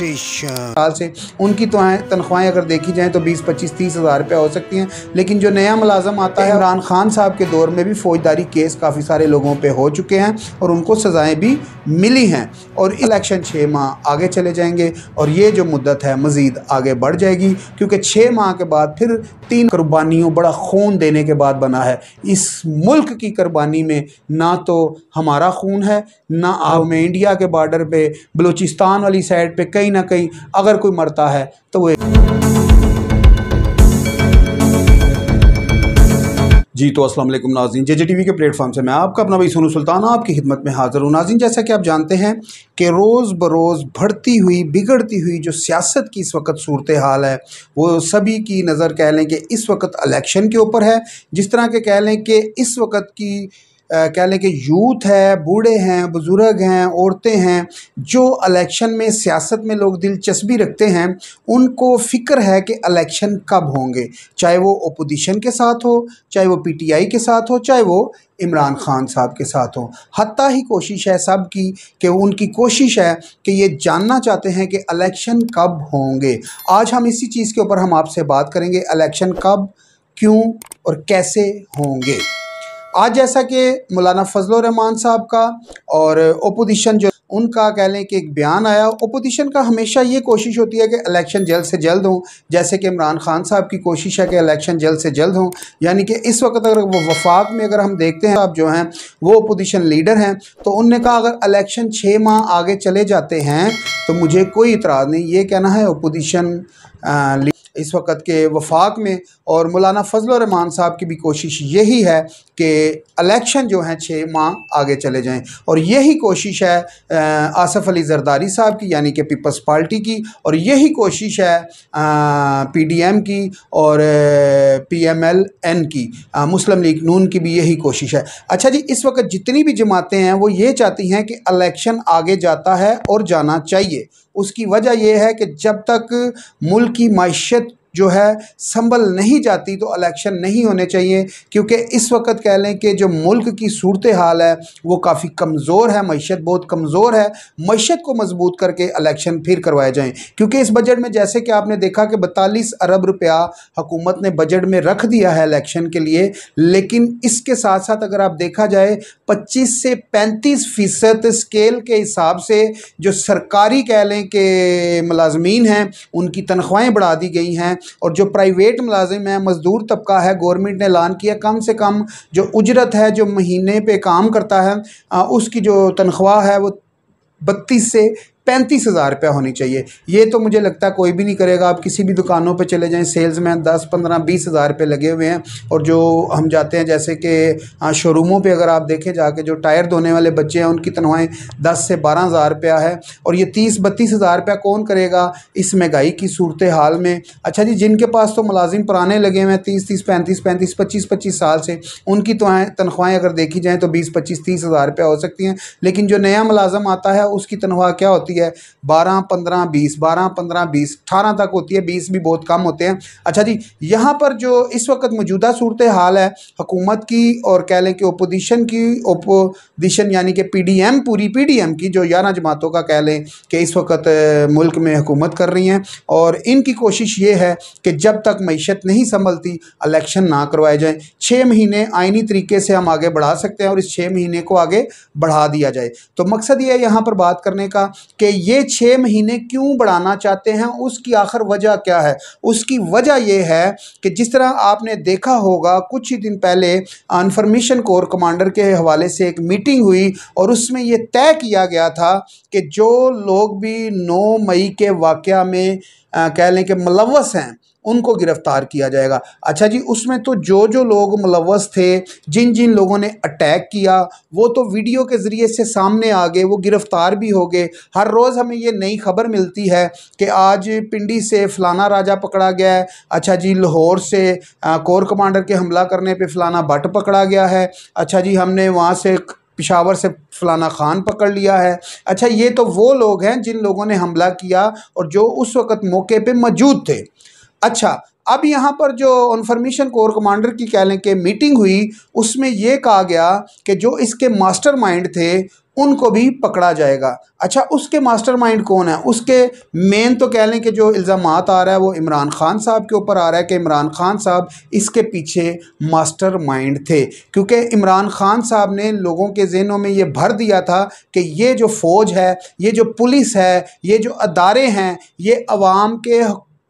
साल से उनकी तनख्वाहें अगर देखी जाएँ तो 20-25-30 हज़ार रुपया हो सकती हैं। लेकिन जो नया मुलाज़म आता है, इमरान खान साहब के दौर में भी फ़ौजदारी केस काफ़ी सारे लोगों पे हो चुके हैं और उनको सज़ाएँ भी मिली हैं। और इलेक्शन 6 माह आगे चले जाएंगे और ये जो मुद्दत है मज़ीद आगे बढ़ जाएगी, क्योंकि 6 माह के बाद फिर 3 कुर्बानियों बड़ा खून देने के बाद बना है। इस मुल्क की कुर्बानी में ना तो हमारा खून है, ना में इंडिया के बॉर्डर पे बलूचिस्तान वाली साइड पे कहीं ना कहीं अगर कोई मरता है तो वो जी। तो अस्सलाम वालेकुम नाज़रीन, JJTV के प्लेटफॉर्म से मैं आपका अपना भाई सोनू सुल्तान आपकी खिदमत में हाज़िर हूँ। नाज़रीन, जैसा कि आप जानते हैं कि रोज़ बरोज़ बढ़ती हुई बिगड़ती हुई जो सियासत की इस वक्त सूरत हाल है वो सभी की नज़र कह लें कि इस वक्त इलेक्शन के ऊपर है। जिस तरह के कह लें कि इस वक्त की कह लें कि यूथ है, बूढ़े हैं, बुज़ुर्ग हैं, औरतें हैं, जो इलेक्शन में सियासत में लोग दिलचस्पी रखते हैं, उनको फ़िक्र है कि इलेक्शन कब होंगे, चाहे वो अपोजिशन के साथ हो, चाहे वो PTI के साथ हो, चाहे वो इमरान खान साहब के साथ हो। हत्ता ही कोशिश है सब की कि उनकी कोशिश है कि ये जानना चाहते हैं कि इलेक्शन कब होंगे। आज हम इसी चीज़ के ऊपर हम आपसे बात करेंगे, इलेक्शन कब, क्यों और कैसे होंगे। आज जैसा कि मौलाना फजल रहमान साहब का और अपोजिशन जो उनका कह लें कि एक बयान आया, अपोजिशन का हमेशा ये कोशिश होती है कि इलेक्शन जल्द से जल्द हों, जैसे कि इमरान खान साहब की कोशिश है कि इलेक्शन जल्द से जल्द हों। यानी कि इस वक्त अगर वो वफाक में अगर हम देखते हैं, आप जो हैं वो अपोजिशन लीडर हैं, तो उनने कहा अगर इलेक्शन 6 माह आगे चले जाते हैं तो मुझे कोई इतराज़ नहीं। ये कहना है अपोजिशन इस वक्त के वफाक में। और मौलाना फजल रहमान साहब की भी कोशिश यही है कि इलेक्शन जो हैं 6 माह आगे चले जाएं, और यही कोशिश है आसफ़ अली ज़रदारी साहब की यानी कि पीपल्स पार्टी की, और यही कोशिश है PDM की और PMLN की, मुस्लिम लीग नून की भी यही कोशिश है। अच्छा जी, इस वक्त जितनी भी जमातें हैं वो ये चाहती हैं कि इलेक्शन आगे जाता है और जाना चाहिए। उसकी वजह यह है कि जब तक मुल्क की माइशत जो है संभल नहीं जाती तो इलेक्शन नहीं होने चाहिए, क्योंकि इस वक्त कह लें कि जो मुल्क की सूरत हाल है वो काफ़ी कमज़ोर है, मईशत बहुत कमज़ोर है। मईशत को मजबूत करके इलेक्शन फिर करवाए जाएं, क्योंकि इस बजट में जैसे कि आपने देखा कि 42 अरब रुपया हुकूमत ने बजट में रख दिया है इलेक्शन के लिए, लेकिन इसके साथ साथ अगर आप देखा जाए 25 से 35% स्केल के हिसाब से जो सरकारी कह लें कि मुलाजमीन हैं उनकी तनख्वाहें बढ़ा दी गई हैं, और जो प्राइवेट मुलाजिम है, मज़दूर तबका है, गवर्नमेंट ने ऐलान किया कम से कम जो उजरत है, जो महीने पे काम करता है, उसकी जो तनख्वाह है वो 32 से 35 हज़ार रुपया होनी चाहिए। ये तो मुझे लगता है कोई भी नहीं करेगा। आप किसी भी दुकानों पे चले जाएं, सेल्समैन 10, 15, 20 हज़ार रुपये लगे हुए हैं। और जो हम जाते हैं जैसे कि शोरूमों पे अगर आप देखें जाके, जो टायर धोने वाले बच्चे हैं उनकी तनख्वाहें 10 से 12 हज़ार रुपया है, और ये 30-32 हज़ार रुपया कौन करेगा इस महंगाई की सूरत हाल में। अच्छा जी, जिनके पास तो मुलाजिम पुराने लगे हुए हैं 30-30, 35-35, 25-25 साल से, उनकी तो तनख्वाहें अगर देखी जाएँ तो 20-25-30 हज़ार रुपया हो सकती हैं। लेकिन जो नया मुलाजिम आता है उसकी तनख्वाह क्या होती है? 12, 15, 20, 12, 15, 20, 18 तक होती है, 20 भी बहुत कम होते हैं। अच्छा जी, यहाँ पर जो इस वक्त मौजूदा सूरत हाल है हुकूमत की और कह लें कि अपोजिशन यानी कि PDM, पूरी PDM की जो 11 जमातों का कह लें कि इस वक्त मुल्क में हुकूमत कर रही हैं, और इनकी कोशिश ये है कि जब तक मईशत नहीं संभलती इलेक्शन ना करवाए जाएँ। 6 महीने आइनी तरीके से हम आगे बढ़ा सकते हैं और इस 6 महीने को आगे बढ़ा दिया जाए। तो मकसद ये है यहाँ पर बात करने का कि ये 6 महीने क्यों बढ़ाना चाहते हैं, उसकी आखिर वजह क्या है। उसकी वजह यह है कि जिस तरह आपने देखा होगा कुछ ही दिन पहले इंफॉर्मेशन कोर कमांडर के हवाले से एक मीटिंग हुई, और उसमें यह तय किया गया था कि जो लोग भी 9 मई के वाक़या में कह लें कि मुलव्वस हैं उनको गिरफ़्तार किया जाएगा। अच्छा जी, उसमें तो जो जो लोग मुलव्वस थे, जिन जिन लोगों ने अटैक किया, वो तो वीडियो के ज़रिए से सामने आ गए, वो गिरफ़्तार भी हो गए। हर रोज़ हमें ये नई खबर मिलती है कि आज पिंडी से फ़लाना राजा पकड़ा गया है। अच्छा जी, लाहौर से कोर कमांडर के हमला करने पे फ़लाना भट्ट पकड़ा गया है। अच्छा जी, हमने वहाँ से पिशावर से फ़लाना खान पकड़ लिया है। अच्छा, ये तो वो लोग हैं जिन लोगों ने हमला किया और जो उस वक़्त मौके पे मौजूद थे। अच्छा, अब यहाँ पर जो इन्फॉर्मेशन कोर कमांडर की कह लें कि मीटिंग हुई, उसमें ये कहा गया कि जो इसके मास्टरमाइंड थे उनको भी पकड़ा जाएगा। अच्छा, उसके मास्टरमाइंड कौन है? उसके मेन तो कह लें कि जो इल्ज़ामात आ रहा है वो इमरान खान साहब के ऊपर आ रहा है कि इमरान खान साहब इसके पीछे मास्टरमाइंड थे, क्योंकि इमरान खान साहब ने लोगों के जहनों में ये भर दिया था कि ये जो फ़ौज है, ये जो पुलिस है, ये जो अदारे हैं, ये अवाम के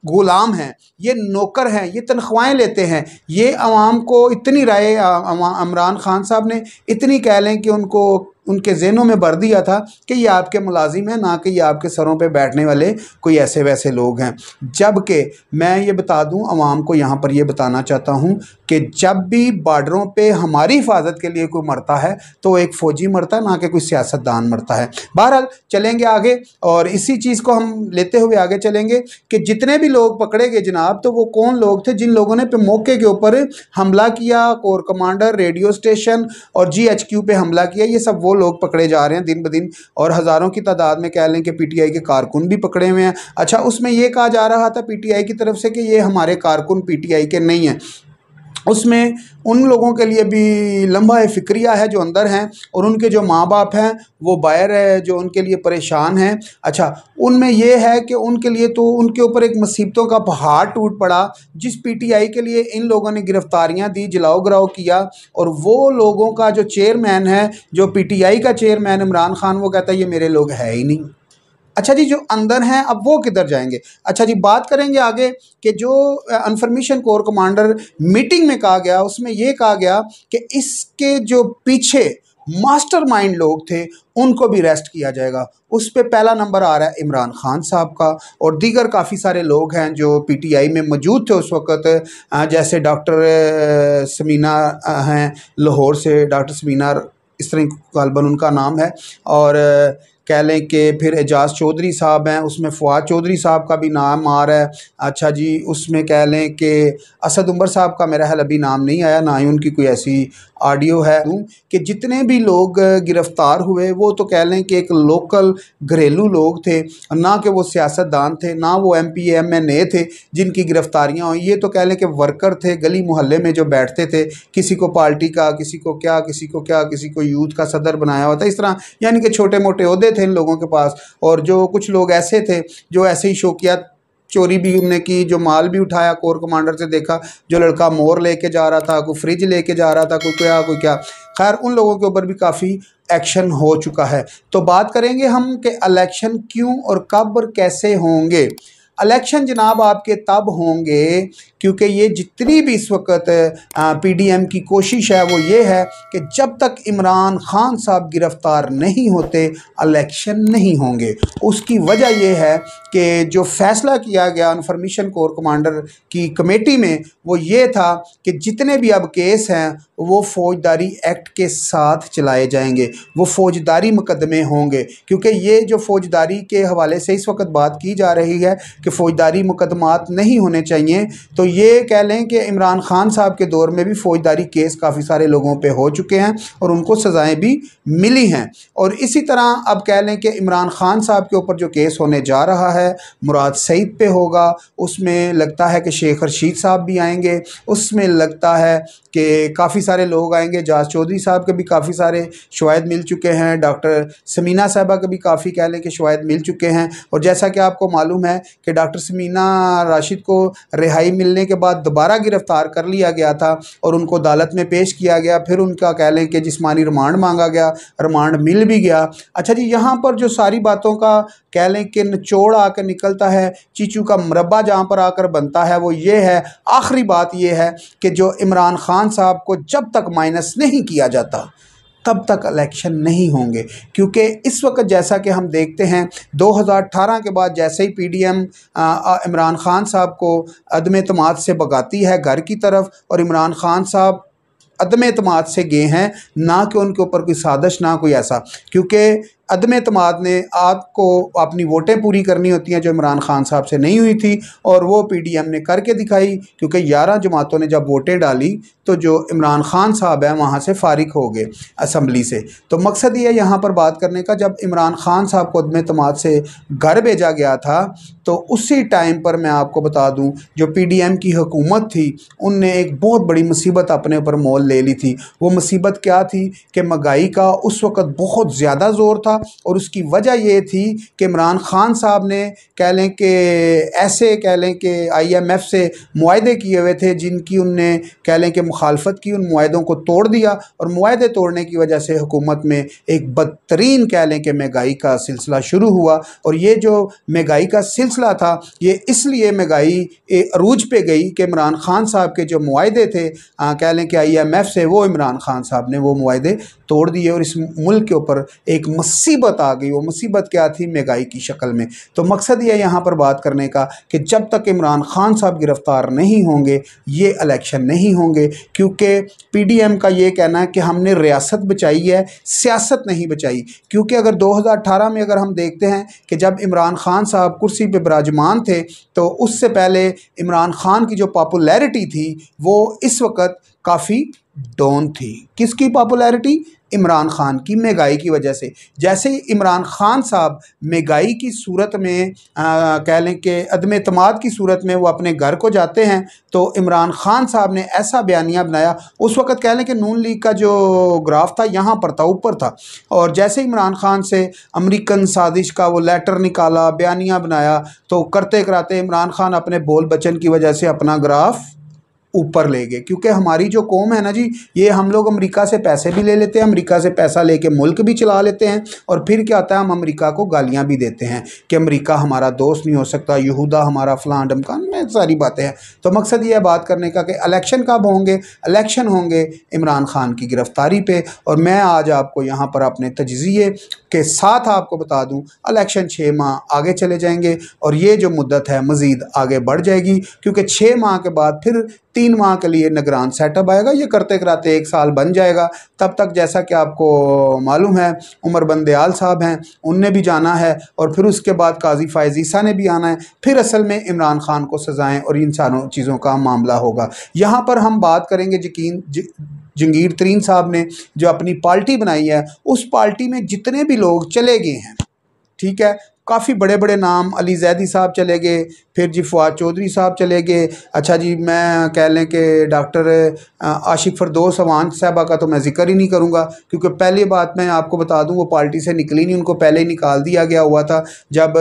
गुलाम हैं, ये नौकर हैं, ये तनख्वाहें लेते हैं। ये अवाम को इतनी राय इमरान खान साहब ने इतनी कह लें कि उनको उनके जहनों में भर दिया था कि ये आपके मुलाजिम हैं, ना कि ये आपके सरों पे बैठने वाले कोई ऐसे वैसे लोग हैं। जबकि मैं ये बता दूं अवाम को, यहाँ पर ये बताना चाहता हूँ कि जब भी बॉर्डरों पे हमारी हिफाजत के लिए कोई मरता है तो एक फ़ौजी मरता है, ना कि कोई सियासतदान मरता है। बहरहाल चलेंगे आगे और इसी चीज़ को हम लेते हुए आगे चलेंगे कि जितने भी लोग पकड़े गए जनाब, तो वो कौन लोग थे जिन लोगों ने मौके के ऊपर हमला किया, कोर कमांडर, रेडियो स्टेशन और GHQ पे हमला किया। ये सब वो लोग पकड़े जा रहे हैं दिन ब दिन, और हज़ारों की तादाद में कह लें कि PTI के कारकुन भी पकड़े हुए हैं। अच्छा, उसमें यह कहा जा रहा था PTI की तरफ से कि ये हमारे कारकुन PTI के नहीं हैं। उसमें उन लोगों के लिए भी लम्हा फ़िक्रिया है जो अंदर हैं, और उनके जो माँ बाप हैं वो बाहर है जो उनके लिए परेशान हैं। अच्छा, उनमें ये है कि उनके लिए तो उनके ऊपर एक मुसीबतों का पहाड़ टूट पड़ा। जिस PTI के लिए इन लोगों ने गिरफ्तारियां दी, जलाओ गिराओ किया, और वो लोगों का जो चेयरमैन है, जो PTI का चेयरमैन इमरान खान, वो कहता है ये मेरे लोग है ही नहीं। अच्छा जी, जो अंदर हैं अब वो किधर जाएंगे? अच्छा जी, बात करेंगे आगे कि जो इन्फॉर्मेशन कोर कमांडर मीटिंग में कहा गया, उसमें ये कहा गया कि इसके जो पीछे मास्टरमाइंड लोग थे उनको भी अरेस्ट किया जाएगा। उस पे पहला नंबर आ रहा है इमरान खान साहब का, और दीगर काफ़ी सारे लोग हैं जो PTI में मौजूद थे उस वक़्त, जैसे डॉक्टर समीना हैं लाहौर से, डॉक्टर समीना इस तरह गालबन उनका नाम है, और कह लें कि फिर एजाज़ चौधरी साहब हैं, उसमें फ़वाद चौधरी साहब का भी नाम आ रहा है। अच्छा जी, उसमें कह लें कि असद उमर साहब का मेरा ख्याल अभी नाम नहीं आया, ना ही उनकी कोई ऐसी ऑडियो है। कि जितने भी लोग गिरफ़्तार हुए वो तो कह लें कि एक लोकल घरेलू लोग थे, ना कि वो सियासतदान थे, ना वो MP MNA थे जिनकी गिरफ़्तारियाँ हुई। ये तो कह लें कि वर्कर थे, गली मोहल्ले में जो बैठते थे, किसी को पार्टी का, किसी को क्या, किसी को क्या, किसी को यूथ का सदर बनाया हुआ था, इस तरह यानी कि छोटे मोटे ओहदे थे इन लोगों के पास। और जो कुछ लोग ऐसे थे जो ऐसे ही शौकिया चोरी भी उनने की, जो माल भी उठाया, कोर कमांडर से देखा जो लड़का मोर लेके जा रहा था, कोई फ्रिज लेके जा रहा था, कोई क्या कोई क्या। खैर, उन लोगों के ऊपर भी काफ़ी एक्शन हो चुका है। तो बात करेंगे हम कि इलेक्शन क्यों और कब और कैसे होंगे। इलेक्शन जनाब आपके तब होंगे क्योंकि ये जितनी भी इस वक्त PDM की कोशिश है वो ये है कि जब तक इमरान खान साहब गिरफ़्तार नहीं होते इलेक्शन नहीं होंगे। उसकी वजह यह है कि जो फ़ैसला किया गया इन्फॉर्मेशन कोर कमांडर की कमेटी में वो ये था कि जितने भी अब केस हैं वो फ़ौजदारी एक्ट के साथ चलाए जाएंगे, वो फ़ौजदारी मुकदमे होंगे। क्योंकि ये जो फ़ौजदारी के हवाले से इस वक्त बात की जा रही है कि फ़ौजदारी मुकदमात नहीं होने चाहिए, तो ये कह लें कि इमरान खान साहब के दौर में भी फ़ौजदारी केस काफ़ी सारे लोगों पे हो चुके हैं और उनको सज़ाएं भी मिली हैं। और इसी तरह अब कह लें कि इमरान खान साहब के ऊपर जो केस होने जा रहा है मुराद सईद पे होगा, उसमें लगता है कि शेख रशीद साहब भी आएंगे, उसमें लगता है कि काफ़ी सारे लोग आएंगे। एजाज़ चौधरी साहब के भी काफ़ी सारे शवाहिद मिल चुके हैं, डॉक्टर समीना साहबा के भी काफ़ी कह लें कि शवाहिद मिल चुके हैं। और जैसा कि आपको मालूम है कि डॉक्टर समीना राशिद को रिहाई मिलने के बाद दोबारा गिरफ़्तार कर लिया गया था और उनको अदालत में पेश किया गया, फिर उनका कह लें कि जिस्मानी रिमांड मांगा गया, रिमांड मिल भी गया। अच्छा जी, यहाँ पर जो सारी बातों का कह लें कि निचोड़ आकर निकलता है, चीचू का मुरब्बा जहाँ पर आकर बनता है वो ये है, आखिरी बात ये है कि जो इमरान खान साहब को जब तक माइनस नहीं किया जाता तब तक इलेक्शन नहीं होंगे। क्योंकि इस वक्त जैसा कि हम देखते हैं 2018 के बाद जैसे ही PDM इमरान खान साहब को अदम एतमाद से भगाती है घर की तरफ, और इमरान खान साहब अदम एतमाद से गए हैं, ना कि उनके ऊपर कोई साजिश, ना कोई ऐसा। क्योंकि अदम एतमाद ने आपको अपनी वोटें पूरी करनी होती हैं जो इमरान खान साहब से नहीं हुई थी, और वो पीडीएम ने करके दिखाई, क्योंकि 11 जमातों ने जब वोटें डाली तो जो इमरान खान साहब हैं वहाँ से फारिग हो गए असम्बली से। तो मकसद ये है यहाँ पर बात करने का, जब इमरान खान साहब को अदम एतमाद से घर भेजा गया था तो उसी टाइम पर मैं आपको बता दूं जो पीडीएम की हुकूमत थी उनने एक बहुत बड़ी मुसीबत अपने ऊपर मोल ले ली थी। वो मुसीबत क्या थी कि महंगाई का उस वक़्त बहुत ज़्यादा ज़ोर था, और उसकी वजह ये थी कि इमरान खान साहब ने कह लें कि ऐसे कह लें कि IMF से मुआहदे किए हुए थे जिनकी उनने कह लें कि मुखालफत की, उन मुआहदों को तोड़ दिया, और मुआहदे तोड़ने की वजह से हुकूमत में एक बदतरीन कह लें कि महंगाई का सिलसिला शुरू हुआ। और ये जो महंगाई का सिलसिला था ये इसलिए महंगाई अरूज पे गई कि इमरान खान साहब के जो मुआहदे थे कह लें कि IMF से, वो इमरान खान साहब ने वो मुआहदे तोड़ दिए और इस मुल्क के ऊपर एक मुसीबत आ गई। वो मुसीबत क्या थी? महंगाई की शक्ल में। तो मकसद ये यहाँ पर बात करने का कि जब तक इमरान खान साहब गिरफ्तार नहीं होंगे ये इलेक्शन नहीं होंगे, क्योंकि पीडीएम का ये कहना है कि हमने रियासत बचाई है, सियासत नहीं बचाई। क्योंकि अगर 2018 में अगर हम देखते हैं कि जब इमरान खान साहब कुर्सी पे विराजमान थे तो उससे पहले इमरान खान की जो पॉपुलैरिटी थी वो इस वक्त काफ़ी डाउन थी। किसकी पॉपुलैरिटी? इमरान खान की, महंगाई की वजह से। जैसे ही इमरान खान साहब महंगाई की सूरत में कह लें कि अदम एतमाद की सूरत में वो अपने घर को जाते हैं तो इमरान खान साहब ने ऐसा बयानिया बनाया, उस वक़्त कह लें कि नून लीग का जो ग्राफ था यहाँ पर था, ऊपर था, और जैसे इमरान खान से अमेरिकन साजिश का वो लेटर निकाला, बयानिया बनाया, तो करते कराते इमरान खान अपने बोल बचन की वजह से अपना ग्राफ ऊपर ले गए। क्योंकि हमारी जो कौम है ना जी, ये हम लोग अमेरिका से पैसे भी ले लेते हैं, अमेरिका से पैसा लेके मुल्क भी चला लेते हैं, और फिर क्या होता है, हम अमेरिका को गालियां भी देते हैं कि अमेरिका हमारा दोस्त नहीं हो सकता, यहूदा हमारा फलां ढमकान में सारी बातें हैं। तो मकसद ये है बात करने का कि इलेक्शन कब होंगे? इलेक्शन होंगे इमरान खान की गिरफ्तारी पे। और मैं आज आपको यहाँ पर अपने तजज़िये के साथ आपको बता दूँ, इलेक्शन 6 माह आगे चले जाएंगे और ये जो मुद्दत है मज़ीद आगे बढ़ जाएगी, क्योंकि 6 माह के बाद फिर 3 माह के लिए निगरान सेटअप आएगा। ये करते कराते 1 साल बन जाएगा। तब तक जैसा कि आपको मालूम है उमर बंदयाल साहब हैं, उनने भी जाना है, और फिर उसके बाद काजी फ़ायज़ ईसा ने भी आना है। फिर असल में इमरान खान को सज़ाएँ और इन सारों चीज़ों का मामला होगा। यहाँ पर हम बात करेंगे जंगीर तरीन साहब ने जो अपनी पार्टी बनाई है, उस पार्टी में जितने भी लोग चले गए हैं, ठीक है, काफ़ी बड़े बड़े नाम, अली जैदी साहब चले गए, फिर जी फवाद चौधरी साहब चले गए। अच्छा जी, मैं कह लें कि डॉक्टर आशिक फरदौस अवान साहबा का तो मैं ज़िक्र ही नहीं करूँगा, क्योंकि पहली बात मैं आपको बता दूँ वो पार्टी से निकली नहीं, उनको पहले ही निकाल दिया गया हुआ था जब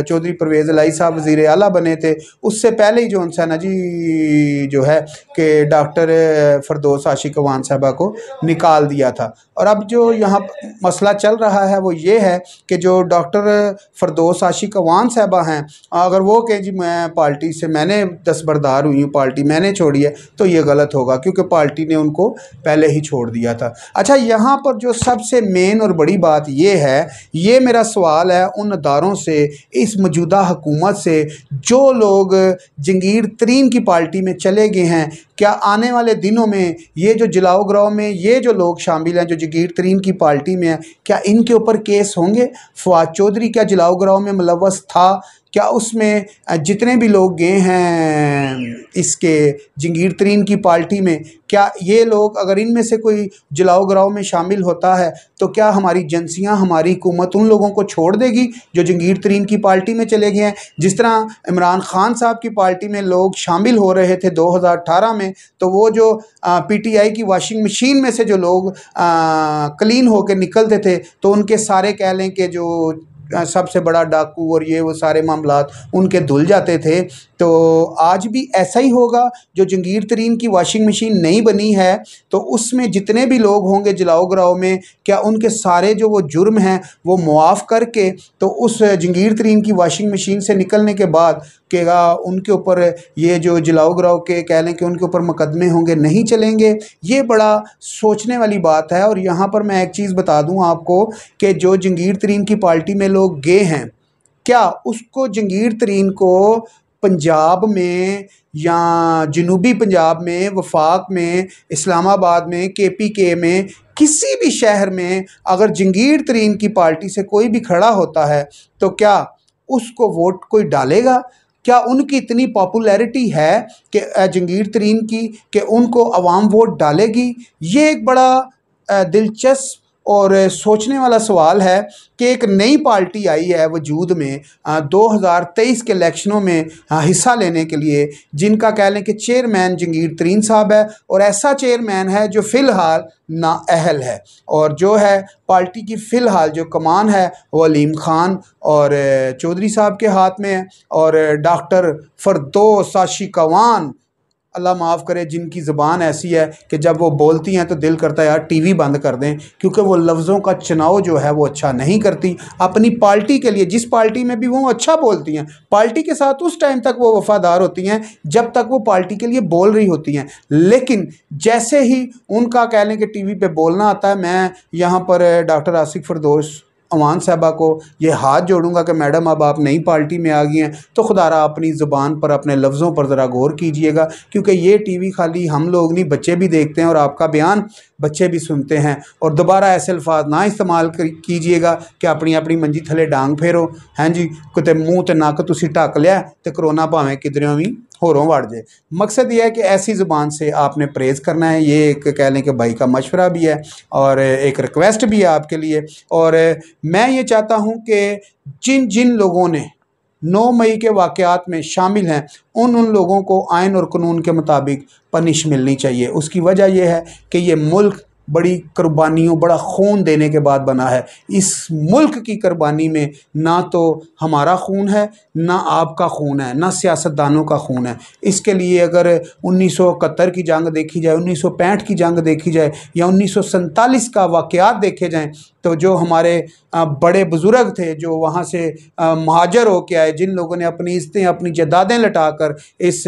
चौधरी परवेज़ इलाही साहब वज़ीर आला बने थे। उससे पहले ही जो उनसे ना जी जो है कि डॉक्टर फरदौस आशिक अवान साहबा को निकाल दिया था। और अब जो यहाँ मसला चल रहा है वो ये है कि जो डॉक्टर फरदौस आशिक अवान साहबा हैं, अगर वो कहें जी मैं पार्टी से मैंने दस्तबरदार हुई हूँ, पार्टी मैंने छोड़ी है, तो ये गलत होगा, क्योंकि पार्टी ने उनको पहले ही छोड़ दिया था। अच्छा, यहाँ पर जो सबसे मेन और बड़ी बात ये है, ये मेरा सवाल है उन अदारों से, इस मौजूदा हुकूमत से जो लोग जंगीर तरीन की पार्टी में चले गए हैं, क्या आने वाले दिनों में ये जो जलाओ गिराओ में ये जो लोग शामिल हैं जो जंगीर तरीन की पार्टी में हैं, क्या इनके ऊपर केस होंगे? फवाद चौधरी क्या जलाओ गिराओ में मुलव्वस था? क्या उसमें जितने भी लोग गए हैं इसके जंगीर तरीन की पार्टी में, क्या ये लोग, अगर इनमें से कोई जलाओ गिराओ में शामिल होता है तो क्या हमारी एजेंसियां, हमारी हुकूमत उन लोगों को छोड़ देगी जो जंगीर तरीन की पार्टी में चले गए हैं? जिस तरह इमरान खान साहब की पार्टी में लोग शामिल हो रहे थे 2018 में, तो वो जो PTI की वॉशिंग मशीन में से जो लोग क्लीन होकर निकलते थे तो उनके सारे कह लें कि जो सबसे बड़ा डाकू और ये वो सारे मामलात उनके धुल जाते थे। तो आज भी ऐसा ही होगा। जो जंगीर तरीन की वॉशिंग मशीन नहीं बनी है तो उसमें जितने भी लोग होंगे जलाओ गिराओ में, क्या उनके सारे जो वो जुर्म हैं वो मुआफ़ करके तो उस जंगीर तरीन की वॉशिंग मशीन से निकलने के बाद क्या उनके ऊपर ये जो जलाओ गिराओ के कह लें कि उनके ऊपर मुकदमे होंगे, नहीं चलेंगे? ये बड़ा सोचने वाली बात है। और यहाँ पर मैं एक चीज़ बता दूँ आपको कि जो जंगीर तरीन की पार्टी में लोग गए हैं, क्या उसको जंगीर तरीन को पंजाब में या जनूबी पंजाब में, वफाक में, इस्लामाबाद में, KPK में, किसी भी शहर में अगर जंगीर तरीन की पार्टी से कोई भी खड़ा होता है तो क्या उसको वोट कोई डालेगा? क्या उनकी इतनी पॉपुलैरिटी है कि जंगीर तरीन की कि उनको अवाम वोट डालेगी? ये एक बड़ा दिलचस्प और सोचने वाला सवाल है कि एक नई पार्टी आई है वजूद में 2023 के इलेक्शनों में हिस्सा लेने के लिए, जिनका कह लें कि चेयरमैन जंगीर तरीन साहब है, और ऐसा चेयरमैन है जो फ़िलहाल नाअहल है, और जो है पार्टी की फ़िलहाल जो कमान है वो अलीम खान और चौधरी साहब के हाथ में है, और डॉक्टर फरदौस आशिकवान, अल्लाह माफ़ करे, जिनकी ज़ुबान ऐसी है कि जब वो बोलती हैं तो दिल करता है यार टीवी बंद कर दें, क्योंकि वो लफ्ज़ों का चुनाव जो है वो अच्छा नहीं करती अपनी पार्टी के लिए। जिस पार्टी में भी वो अच्छा बोलती हैं, पार्टी के साथ उस टाइम तक वो वफ़ादार होती हैं जब तक वो पार्टी के लिए बोल रही होती हैं, लेकिन जैसे ही उनका कह लें कि टीवी पे बोलना आता है, मैं यहाँ पर डॉक्टर आसिफ फरदौस अमान साहबा को ये हाथ जोड़ूंगा कि मैडम अब आप नई पार्टी में आ गई हैं तो खुदारा अपनी ज़ुबान पर, अपने लफ्ज़ों पर ज़रा गौर कीजिएगा, क्योंकि ये टीवी खाली हम लोग नहीं, बच्चे भी देखते हैं और आपका बयान बच्चे भी सुनते हैं। और दोबारा ऐसे अल्फाज ना इस्तेमाल कीजिएगा कि अपनी अपनी मंजी थले डांग फेरो, हैं जी, किते मूँह ते नक तुसी ढक लिया तो करोना भावें किधरों भी होरों वड़ जाए। मकसद ये है कि ऐसी ज़ुबान से आपने परहेज़ करना है। ये एक कह लें कि भाई का मशवरा भी है और एक रिक्वेस्ट भी है आपके लिए। और मैं ये चाहता हूँ कि जिन जिन लोगों ने 9 मई के वाक़यात में शामिल हैं उन लोगों को आइन और कानून के मुताबिक पनिश मिलनी चाहिए। उसकी वजह यह है कि ये मुल्क बड़ी कुर्बानियों, बड़ा खून देने के बाद बना है। इस मुल्क की कुर्बानी में ना तो हमारा खून है, ना आपका खून है, ना सियासतदानों का खून है। इसके लिए अगर 1971 की जंग देखी जाए, 1965 की जंग देखी जाए या 1947 का वाक़यात देखे जाएँ, तो जो हमारे बड़े बुज़ुर्ग थे जो वहाँ से महाजर होके आए, जिन लोगों ने अपनी इज़्ज़तें, अपनी जायदादें लटाकर इस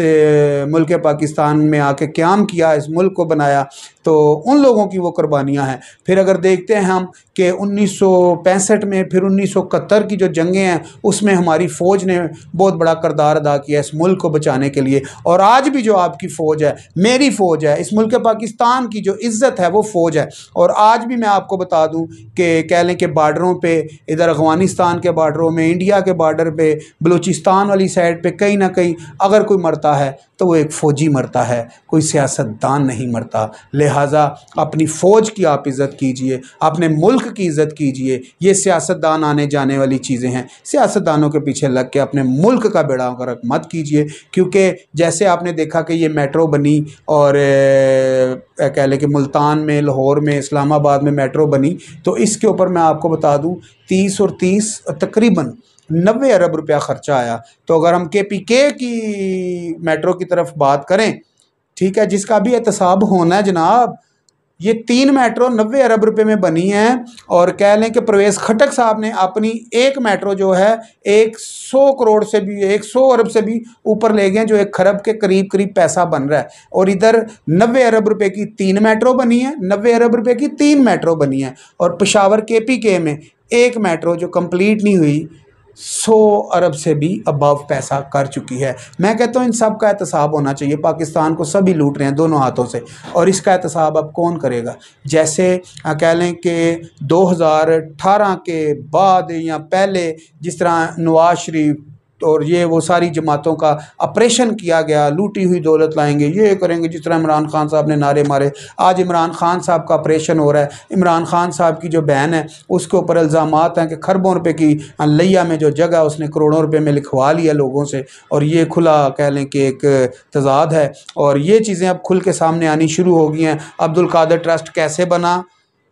मुल्क पाकिस्तान में आके क़याम किया, इस मुल्क को बनाया, तो उन लोगों की वो कुर्बानियाँ हैं। फिर अगर देखते हैं हम कि 1965 में, फिर 1971 की जो जंगें हैं उसमें हमारी फ़ौज ने बहुत बड़ा किरदार अदा किया इस मुल्क को बचाने के लिए। और आज भी जो आपकी फ़ौज है, मेरी फ़ौज है, इस मुल्क पाकिस्तान की जो इज़्ज़त है वो फ़ौज है। और आज भी मैं आपको बता दूं कि कह लें कि बार्डरों पे, इधर अफ़गानिस्तान के बार्डरों में, इंडिया के बार्डर पे, बलूचिस्तान वाली साइड पे कहीं ना कहीं अगर कोई मरता है तो वो एक फ़ौजी मरता है, कोई सियासतदान नहीं मरता। लिहाजा अपनी फ़ौज की आप इज़्ज़त कीजिए, अपने मुल्क की इज़्ज़त कीजिए। ये सियासतदान आने जाने वाली चीज़ें हैं, सियासतदानों के पीछे लग के अपने मुल्क का बेड़ा गर्क मत कीजिए। क्योंकि जैसे आपने देखा कि ये मेट्रो बनी और कह लें कि मुल्तान में, लाहौर में, इस्लामाबाद में मेट्रो बनी, तो इसके ऊपर मैं आपको बता दूं 30 और 30 तकरीबन 90 अरब रुपया ख़र्चा आया। तो अगर हम KPK की मेट्रो की तरफ बात करें, ठीक है, जिसका भी एहतसाब होना है जनाब, ये 3 मेट्रो 90 अरब रुपए में बनी हैं। और कह लें कि परवेज़ खटक साहब ने अपनी एक मेट्रो जो है 100 करोड़ से भी, 100 अरब से भी ऊपर ले गए, जो 1 खरब के करीब करीब पैसा बन रहा है। और इधर 90 अरब रुपए की 3 मेट्रो बनी है, 90 अरब रुपए की 3 मेट्रो बनी है। और पेशावर KPK में एक मेट्रो जो कंप्लीट नहीं हुई 100 अरब से भी अबव पैसा कर चुकी है। मैं कहता हूँ इन सब का एहतसाब होना चाहिए। पाकिस्तान को सभी लूट रहे हैं दोनों हाथों से, और इसका एहतसाब अब कौन करेगा? जैसे कह लें कि 2018 के बाद या पहले जिस तरह नवाज शरीफ और ये वो सारी जमातों का ऑपरेशन किया गया, लूटी हुई दौलत लाएंगे, ये करेंगे, जिस तरह इमरान खान साहब ने नारे मारे, आज इमरान खान साहब का ऑपरेशन हो रहा है। इमरान खान साहब की जो बहन है उसके ऊपर इल्ज़ामात हैं कि खरबों रुपए की लिया में जो जगह उसने करोड़ों रुपए में लिखवा लिया लोगों से, और ये खुला कह लें कि एक तजाद है। और ये चीज़ें अब खुल के सामने आनी शुरू हो गई हैं। अब्दुल कादर ट्रस्ट कैसे बना,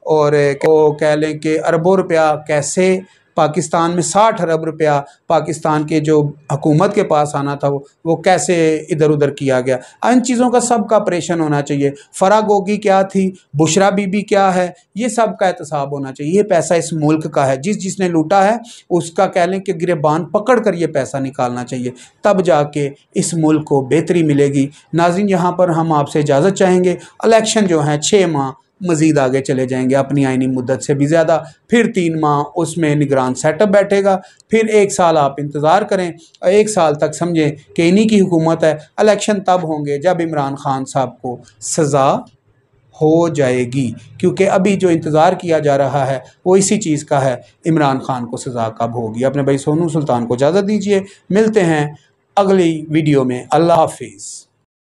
और वो कह लें कि अरबों रुपया कैसे, पाकिस्तान में 60 अरब रुपया पाकिस्तान के जो हुकूमत के पास आना था वो कैसे इधर उधर किया गया। इन चीज़ों का सब का ऑपरेशन होना चाहिए। फरा गोगी क्या थी, बुशरा बीबी क्या है, ये सब का एहतसाब होना चाहिए। ये पैसा इस मुल्क का है, जिसने लूटा है उसका कह लें कि गिरबान पकड़ कर ये पैसा निकालना चाहिए, तब जाके इस मुल्क को बेहतरी मिलेगी। नाज़रीन, यहाँ पर हम आपसे इजाज़त चाहेंगे। इलेक्शन जो हैं 6 माह मज़ीद आगे चले जाएंगे अपनी आइनी मुद्दत से भी ज़्यादा। फिर 3 माह उसमें निगरान सेटअप बैठेगा, फिर 1 साल आप इंतज़ार करें और 1 साल तक समझें कि इन्हीं की हुकूमत है। इलेक्शन तब होंगे जब इमरान खान साहब को सज़ा हो जाएगी, क्योंकि अभी जो इंतज़ार किया जा रहा है वो इसी चीज़ का है, इमरान खान को सज़ा कब होगी। अपने भाई सोनू सुल्तान को इजाज़त दीजिए, मिलते हैं अगली वीडियो में। अल्लाह हाफिज़।